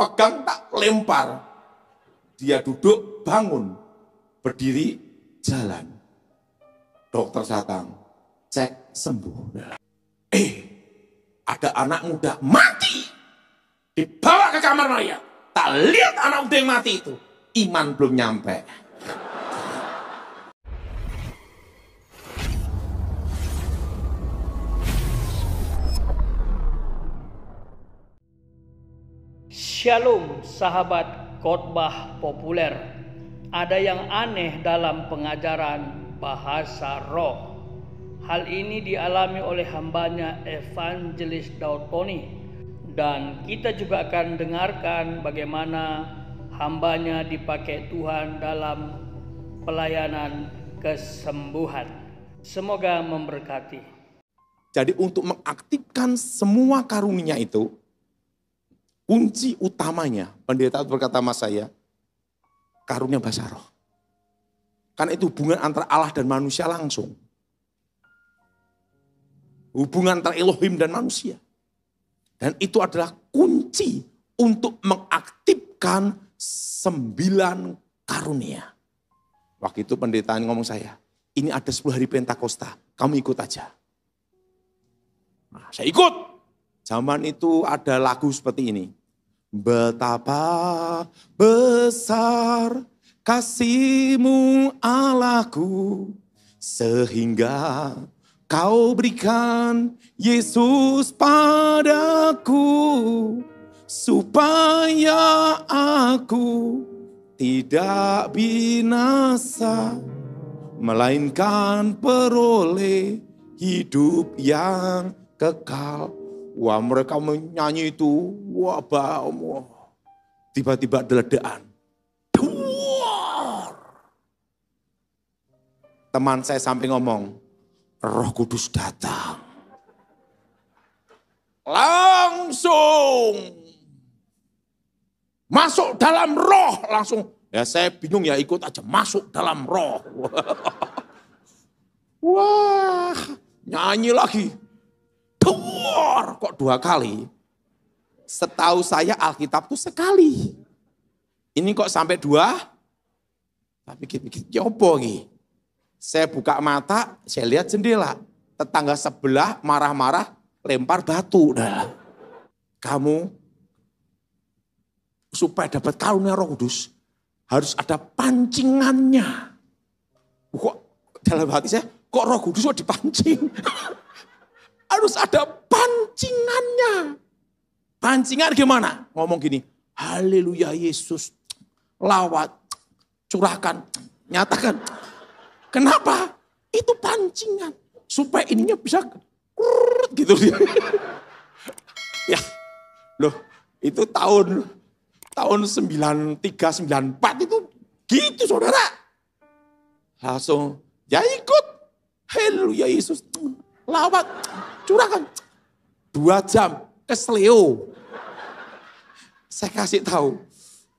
pegang, tak lempar. Dia duduk, bangun, berdiri, jalan. Dokter datang, cek, sembuh. Ada anak muda mati, dibawa ke kamar mayat. Tak lihat anak muda yang mati itu, iman belum nyampe. Shalom sahabat khotbah populer. Ada yang aneh dalam pengajaran bahasa roh. Hal ini dialami oleh hambanya Evangelis Daud Tony. Dan kita juga akan dengarkan bagaimana hambanya dipakai Tuhan dalam pelayanan kesembuhan. Semoga memberkati. Jadi untuk mengaktifkan semua karunia itu, kunci utamanya, pendeta berkata sama saya, karunia bahasa roh. Karena itu hubungan antara Allah dan manusia langsung. Hubungan antara Elohim dan manusia. Dan itu adalah kunci untuk mengaktifkan 9 karunia. Waktu itu pendeta ngomong saya, ini ada 10 hari Pentakosta, kamu ikut aja. Nah, saya ikut. Zaman itu ada lagu seperti ini. Betapa besar kasih-Mu Allahku, sehingga Kau berikan Yesus padaku, supaya aku tidak binasa, melainkan peroleh hidup yang kekal. Wah, mereka menyanyi itu, wah, tiba-tiba ada ledakan. Teman saya sampai ngomong, Roh Kudus datang. Langsung masuk dalam roh, langsung. Ya saya bingung ya, ikut aja, masuk dalam roh. Wah, nyanyi lagi. Kok 2 kali? Setahu saya Alkitab tuh sekali. Ini kok sampai 2? Tapi pikir-pikir, ya apa ini? Saya buka mata, saya lihat jendela. Tetangga sebelah marah-marah, lempar batu. Nah, kamu supaya dapat karunia Roh Kudus, harus ada pancingannya. Kok dalam hati saya, kok Roh Kudus kok dipancing? Harus ada pancingannya. Pancingan gimana? Ngomong gini, haleluya Yesus, lawat, curahkan, nyatakan. Kenapa? Itu pancingan. Supaya ininya bisa gitu. Ya, loh itu tahun 93, 94 itu gitu saudara. Langsung, ya ikut. Haleluya Yesus. Lawat, curahkan. 2 jam, kesleo. Saya kasih tahu.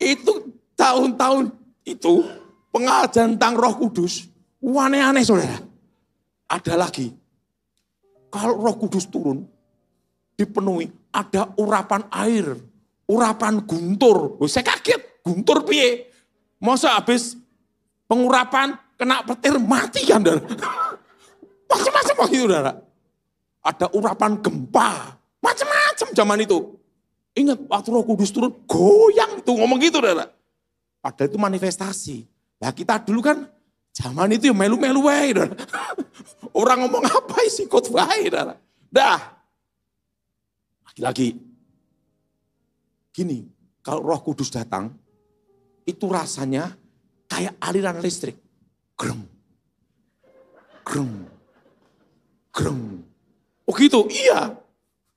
Itu tahun-tahun itu pengajaran tentang Roh Kudus. Aneh-aneh saudara. Ada lagi. Kalau Roh Kudus turun, dipenuhi, ada urapan air, urapan guntur. Saya kaget, guntur piye? Masa habis pengurapan kena petir mati kan? Macam-macam begitu saudara. Ada urapan gempa, macam-macam zaman itu. Ingat waktu Roh Kudus turun, goyang tuh ngomong gitu saudara. Padahal itu manifestasi. Nah kita dulu kan, zaman itu ya melu-melu wae. Orang ngomong apa sih ikut wae. Dah. Lagi-lagi. Gini, kalau Roh Kudus datang, itu rasanya kayak aliran listrik. Greng. Greng. Greng. Oh gitu, iya.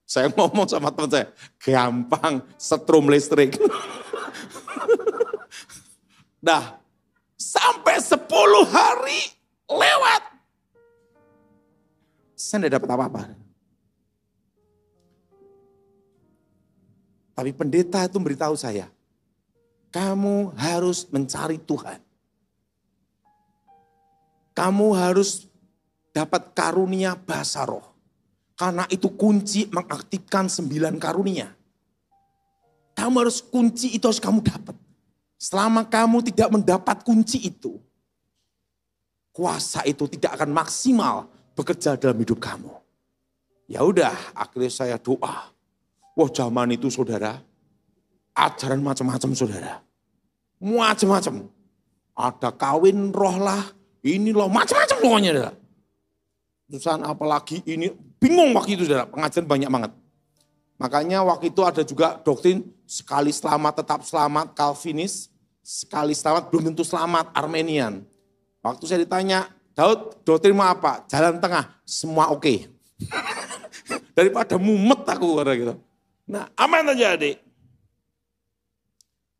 Saya ngomong sama teman saya, gampang setrum listrik. Dah. Sampai 10 hari lewat. Saya tidak dapat apa-apa. Tapi pendeta itu memberitahu saya, kamu harus mencari Tuhan. Kamu harus dapat karunia bahasa roh. Karena itu kunci mengaktifkan 9 karunia. Kamu harus kunci itu harus kamu dapat. Selama kamu tidak mendapat kunci itu, kuasa itu tidak akan maksimal bekerja dalam hidup kamu. Ya udah, akhirnya saya doa. Wah, zaman itu saudara, ajaran macam-macam saudara. Macam-macam. Ada kawin roh lah, ini loh, macam-macam pokoknya saudara. Terusan apalagi ini, bingung waktu itu saudara, pengajaran banyak banget. Makanya waktu itu ada juga doktrin sekali selamat tetap selamat Calvinis, sekali selamat belum tentu selamat Armenian. Waktu saya ditanya, Daud doktrin mau apa? Jalan tengah, semua oke. Daripada mumet aku kata gitu. Nah, apa yang terjadi?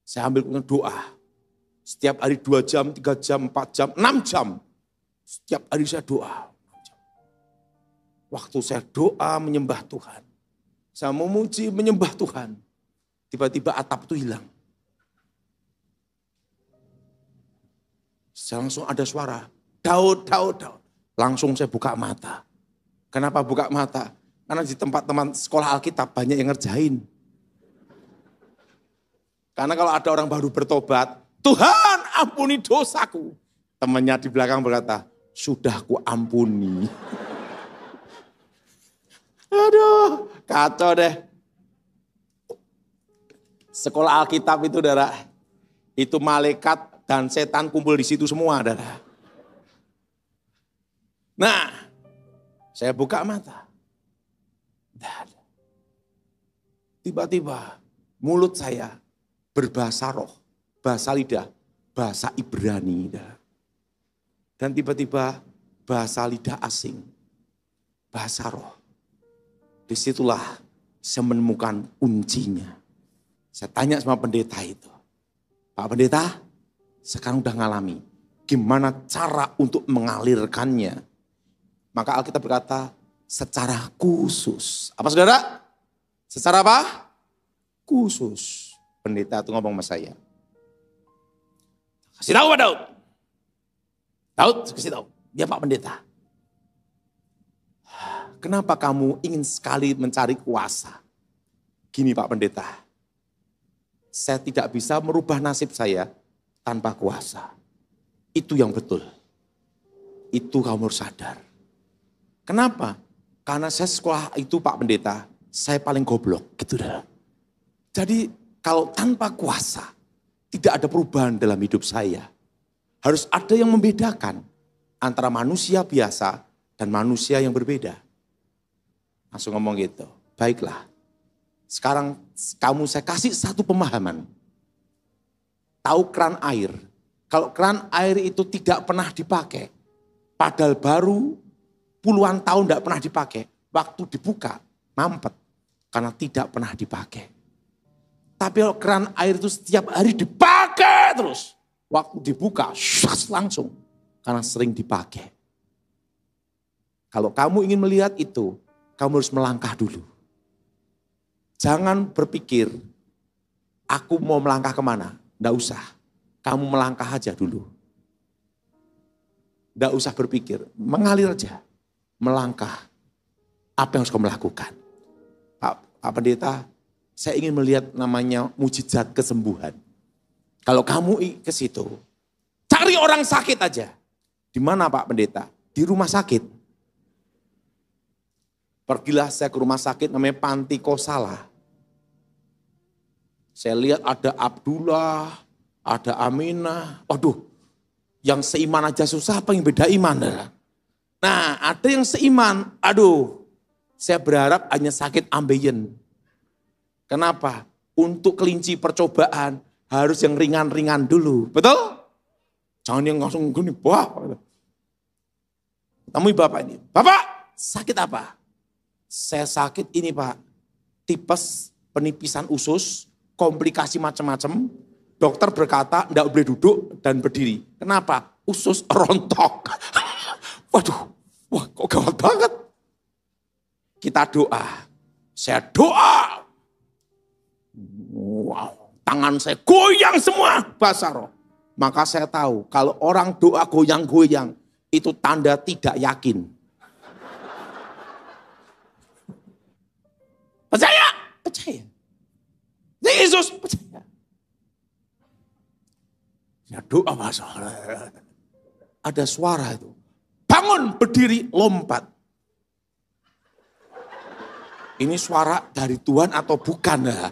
Saya ambil doa. Setiap hari 2 jam, 3 jam, 4 jam, 6 jam. Setiap hari saya doa. Waktu saya doa menyembah Tuhan. Saya memuji menyembah Tuhan. Tiba-tiba atap itu hilang. Saya langsung ada suara. Daud, Daud, Daud. Langsung saya buka mata. Kenapa buka mata? Karena di tempat teman sekolah Alkitab banyak yang ngerjain. Karena kalau ada orang baru bertobat, Tuhan ampuni dosaku. Temannya di belakang berkata, sudah ku ampuni. Aduh, kacau deh. Sekolah Alkitab itu, saudara, itu malaikat dan setan kumpul di situ semua, saudara. Nah, saya buka mata. Tiba-tiba mulut saya berbahasa roh, bahasa lidah, bahasa Ibrani. Dan tiba-tiba bahasa lidah asing, bahasa roh. Disitulah saya menemukan kuncinya. Saya tanya sama pendeta itu, Pak Pendeta, sekarang udah ngalami, gimana cara untuk mengalirkannya? Maka Alkitab berkata, secara khusus. Apa saudara? Secara apa? Khusus. Pendeta itu ngomong sama saya. Kasih tahu Pak Daud. Daud, kasih tahu. Dia Pak Pendeta. Kenapa kamu ingin sekali mencari kuasa? Gini Pak Pendeta, saya tidak bisa merubah nasib saya tanpa kuasa. Itu yang betul. Itu kamu harus sadar. Kenapa? Karena saya sekolah itu Pak Pendeta, saya paling goblok. Gitu dah. Jadi kalau tanpa kuasa, tidak ada perubahan dalam hidup saya. Harus ada yang membedakan antara manusia biasa dan manusia yang berbeda. Langsung ngomong gitu, baiklah. Sekarang kamu saya kasih satu pemahaman. Tahu keran air. Kalau keran air itu tidak pernah dipakai, padahal baru puluhan tahun tidak pernah dipakai. Waktu dibuka, mampet. Karena tidak pernah dipakai. Tapi kalau keran air itu setiap hari dipakai terus. Waktu dibuka, langsung. Karena sering dipakai. Kalau kamu ingin melihat itu, kamu harus melangkah dulu. Jangan berpikir, aku mau melangkah kemana. Tidak usah. Kamu melangkah aja dulu. Tidak usah berpikir, mengalir aja. Melangkah. Apa yang harus kamu lakukan? Pak Pendeta, saya ingin melihat namanya mujizat kesembuhan. Kalau kamu ke situ, cari orang sakit aja. Di mana Pak Pendeta? Di rumah sakit. Pergilah saya ke rumah sakit namanya Panti Kosala. Saya lihat ada Abdullah, ada Aminah. Waduh, yang seiman aja susah, apa yang beda iman? Nah, ada yang seiman. Aduh, saya berharap hanya sakit ambeien. Kenapa? Untuk kelinci percobaan harus yang ringan-ringan dulu. Betul? Jangan yang langsung gini, wah. Temui bapak ini. Bapak, sakit apa? Saya sakit ini Pak, tipes, penipisan usus, komplikasi macam-macam. Dokter berkata enggak boleh duduk dan berdiri. Kenapa? Usus rontok. Waduh, wah kok gawat banget. Kita doa. Saya doa. Wow, tangan saya goyang semua, bahasa roh. Maka saya tahu kalau orang doa goyang-goyang, itu tanda tidak yakin. Percaya? Percaya. Yesus percaya. Ya doa masalah. Ada suara itu. Bangun, berdiri, lompat. Ini suara dari Tuhan atau bukan? Nah,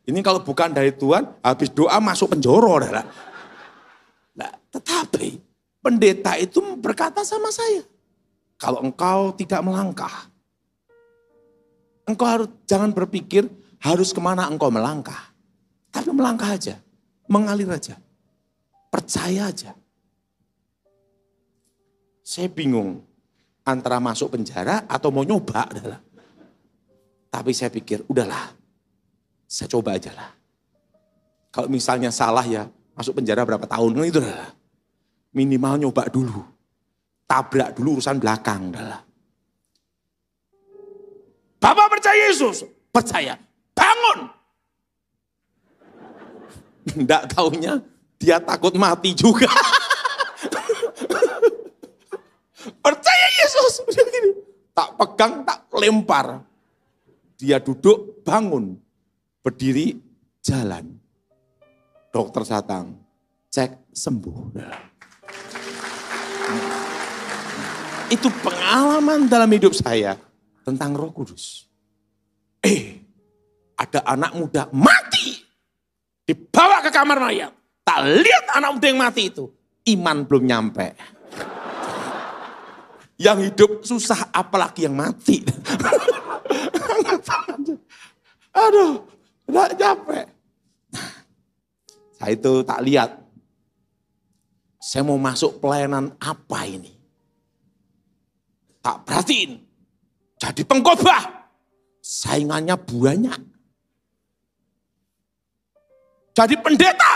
ini kalau bukan dari Tuhan, habis doa masuk penjoro. Nah, tetapi pendeta itu berkata sama saya, kalau engkau tidak melangkah, engkau harus jangan berpikir harus kemana engkau melangkah. Tapi melangkah aja, mengalir aja, percaya aja. Saya bingung antara masuk penjara atau mau nyoba. Tapi saya pikir udahlah, saya coba aja lah. Kalau misalnya salah ya masuk penjara berapa tahun, itu adalah minimal nyoba dulu. Tabrak dulu urusan belakang. Adalah. Bapak percaya Yesus? Percaya. Bangun. Enggak taunya dia takut mati juga. Percaya Yesus. Tak pegang, tak lempar. Dia duduk, bangun. Berdiri, jalan. Dokter datang, cek sembuh. Itu pengalaman dalam hidup saya tentang Roh Kudus. Ada anak muda mati. Dibawa ke kamar mayat. Tak lihat anak muda yang mati itu. Iman belum nyampe. Yang hidup susah apalagi yang mati. Aduh, gak capek. Saya itu tak lihat. Saya mau masuk pelayanan apa ini? Tak perhatiin. Jadi pengkhotbah. Saingannya banyak. Jadi pendeta.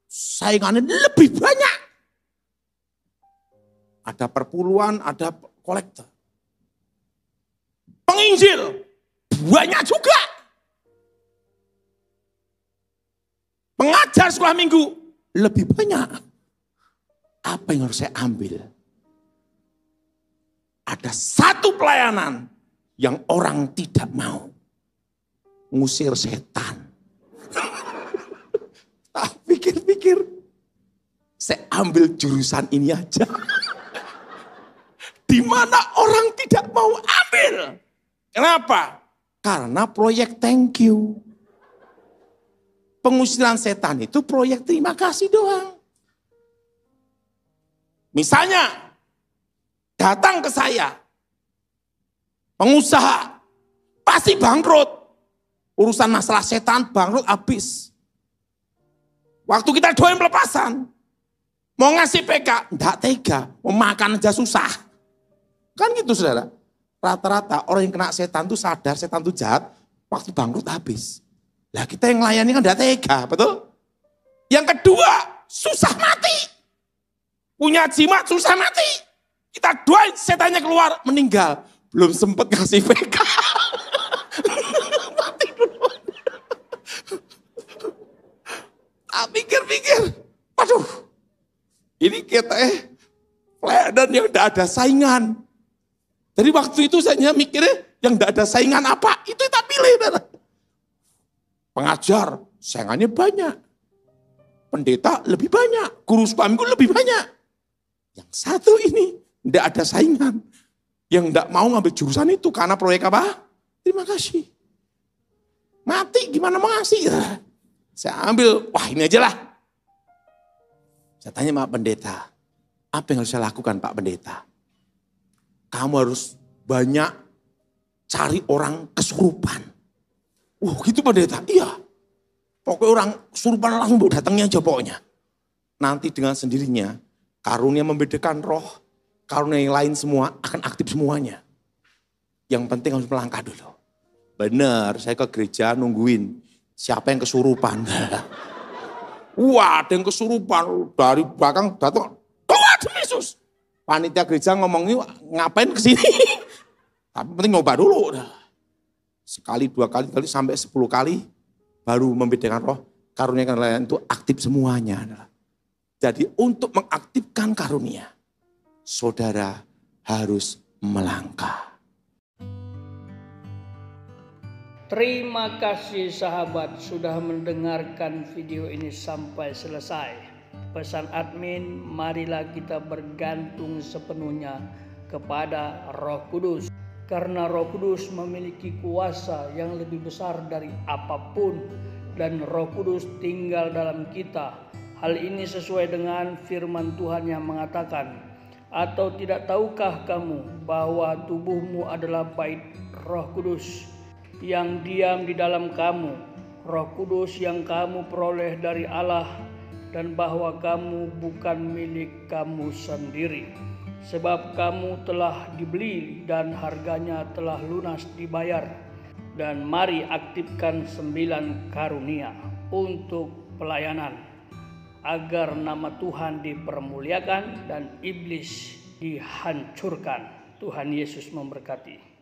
Saingannya lebih banyak. Ada perpuluhan, ada kolektor. Penginjil. Banyak juga. Pengajar sekolah minggu. Lebih banyak. Apa yang harus saya ambil? Ada satu pelayanan yang orang tidak mau. Ngusir setan. Tak pikir-pikir. Saya ambil jurusan ini aja. Di mana orang tidak mau ambil. Kenapa? Karena proyek thank you. Pengusiran setan itu proyek terima kasih doang. Misalnya, datang ke saya, pengusaha, pasti bangkrut. Urusan masalah setan bangkrut habis. Waktu kita doain pelepasan, mau ngasih PK, enggak tega, mau makan aja susah. Kan gitu saudara. Rata-rata orang yang kena setan itu sadar setan itu jahat, waktu bangkrut habis. Lah kita yang melayani kan enggak tega, betul? Yang kedua, susah mati. Punya jimat susah mati. Kita doain setannya keluar, meninggal. Belum sempat kasih PK. Mati dulu. Pikir-pikir, waduh. Ini kita pelayanan yang enggak ada saingan. Jadi waktu itu saya mikirnya yang enggak ada saingan apa, itu kita pilih. Pengajar, saingannya banyak. Pendeta lebih banyak, guru sekolah minggu lebih banyak. Yang satu ini enggak ada saingan. Yang enggak mau ngambil jurusan itu karena proyek apa? Terima kasih. Mati gimana mau ngasih? Saya ambil, wah ini aja lah. Saya tanya sama pendeta, apa yang harus saya lakukan Pak Pendeta? Kamu harus banyak cari orang kesurupan. Gitu pendeta, iya. Pokoknya orang kesurupan langsung datangnya aja pokoknya. Nanti dengan sendirinya, karunia membedakan roh, karunia yang lain semua akan aktif semuanya. Yang penting harus melangkah dulu. Benar, saya ke gereja nungguin siapa yang kesurupan. Wah, ada yang kesurupan dari belakang datang. Tuhan Yesus. Panitia gereja ngomongnya ngapain kesini? Tapi penting nyoba dulu. Sekali, dua kali, sampai 10 kali baru membedakan roh. Karunia yang lain itu aktif semuanya. Jadi untuk mengaktifkan karunia, saudara harus melangkah. Terima kasih sahabat sudah mendengarkan video ini sampai selesai. Pesan admin, marilah kita bergantung sepenuhnya kepada Roh Kudus. Karena Roh Kudus memiliki kuasa yang lebih besar dari apapun, dan Roh Kudus tinggal dalam kita. Hal ini sesuai dengan firman Tuhan yang mengatakan, "Atau tidak tahukah kamu bahwa tubuhmu adalah bait Roh Kudus yang diam di dalam kamu, Roh Kudus yang kamu peroleh dari Allah, dan bahwa kamu bukan milik kamu sendiri, sebab kamu telah dibeli dan harganya telah lunas dibayar." Dan mari aktifkan 9 karunia untuk pelayanan, agar nama Tuhan dipermuliakan dan iblis dihancurkan. Tuhan Yesus memberkati.